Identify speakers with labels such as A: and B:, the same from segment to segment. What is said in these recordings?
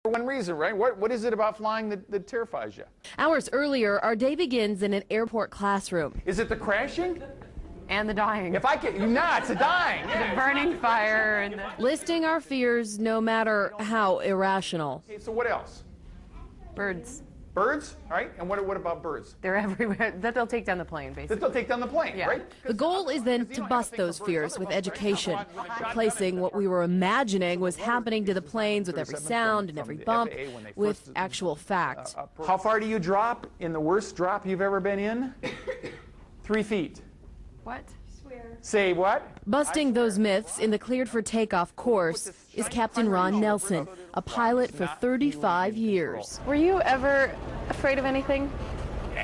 A: For one reason, right? What is it about flying that terrifies you?
B: Hours earlier, our day begins in an airport classroom.
A: Is it the crashing?
C: And the dying.
A: If I can, it's the dying.
C: The burning fire and the...
B: Listing our fears no matter how irrational.
A: Okay, so what else?
C: Birds.
A: Birds, right? And what about birds?
C: They're everywhere. That they'll take down the plane, basically.
A: That they'll take down the plane,
C: yeah.
A: Right?
B: The goal is then to bust those fears with education, replacing what we were imagining was happening to the planes with every sound and every bump with actual fact.
A: How far do you drop in the worst drop you've ever been in? 3 feet.
C: What?
A: Say what?
B: Busting those myths in the cleared for takeoff course is Captain Ron Nelson, a pilot for 35 years.
C: Were you ever afraid of anything?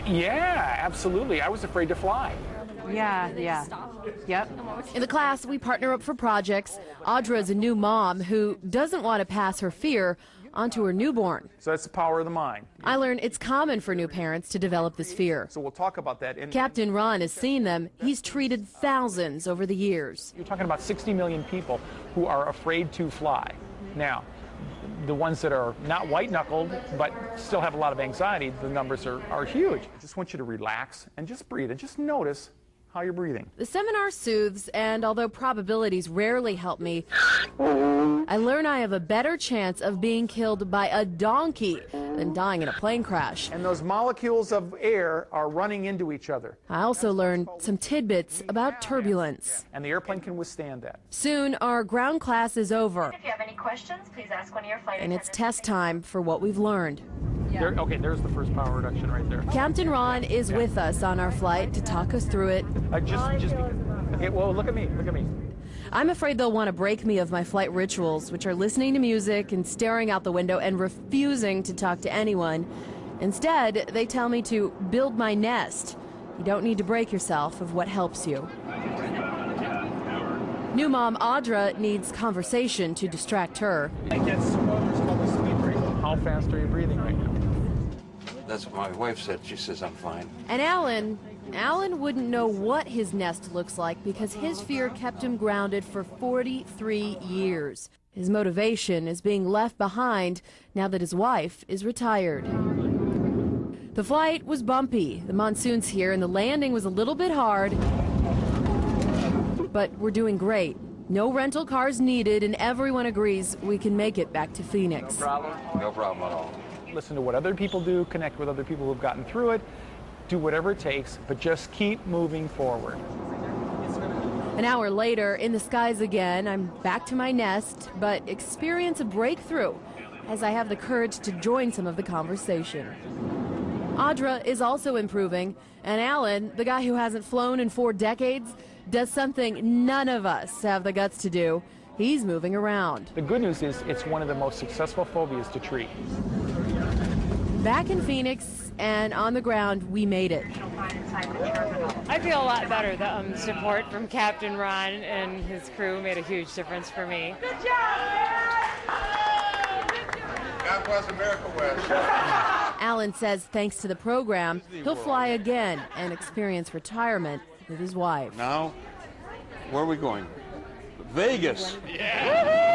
A: Yeah, absolutely. I was afraid to fly.
C: Yeah. Yep.
B: In the class, we partner up for projects. Audra is a new mom who doesn't want to pass her fear onto her newborn.
A: So that's the power of the mind.
B: I learned it's common for new parents to develop this fear.
A: So we'll talk about that.
B: Captain Ron has seen them. He's treated thousands over the years.
A: You're talking about 60 million people who are afraid to fly. Now, the ones that are not white-knuckled but still have a lot of anxiety, the numbers are huge. I just want you to relax and just breathe and just notice how you're breathing.
B: The seminar soothes, and although probabilities rarely help me, I learn I have a better chance of being killed by a donkey than dying in a plane crash.
A: And those molecules of air are running into each other.
B: I also learned some tidbits about turbulence.
A: And the airplane can withstand that.
B: Soon, our ground class is over.
D: If you have any questions, please ask one of your flight
B: And it's
D: attendants.
B: test time for what we've learned.
A: Okay, there's the first power reduction right there.
B: Captain Ron is with us on our flight to talk us through it.
A: Okay, well, look at me.
B: I'm afraid they'll want to break me of my flight rituals, which are listening to music and staring out the window and refusing to talk to anyone. Instead, they tell me to build my nest. You don't need to break yourself of what helps you. New mom Audra needs conversation to distract her.
A: How fast are you breathing right now?
E: That's what my wife said. She says I'm fine.
B: And Alan wouldn't know what his nest looks like because his fear kept him grounded for 43 years. His motivation is being left behind now that his wife is retired. The flight was bumpy. The monsoon's here and the landing was a little bit hard. But we're doing great. No rental cars needed, and everyone agrees we can make it back to Phoenix.
E: No problem at all.
A: Listen to what other people do, connect with other people who've gotten through it, do whatever it takes, but just keep moving forward.
B: An hour later, in the skies again, I'm back to my nest, but experience a breakthrough as I have the courage to join some of the conversation. Audra is also improving, and Alan, the guy who hasn't flown in 4 decades, does something none of us have the guts to do. He's moving around.
A: The good news is it's one of the most successful phobias to treat.
B: Back in Phoenix and on the ground, we made it.
F: I feel a lot better. The support from Captain Ron and his crew made a huge difference for me.
E: Good job! God bless America West.
B: Alan says thanks to the program, he'll fly again and experience retirement with his wife.
E: Now, where are we going? Vegas.
A: Yeah.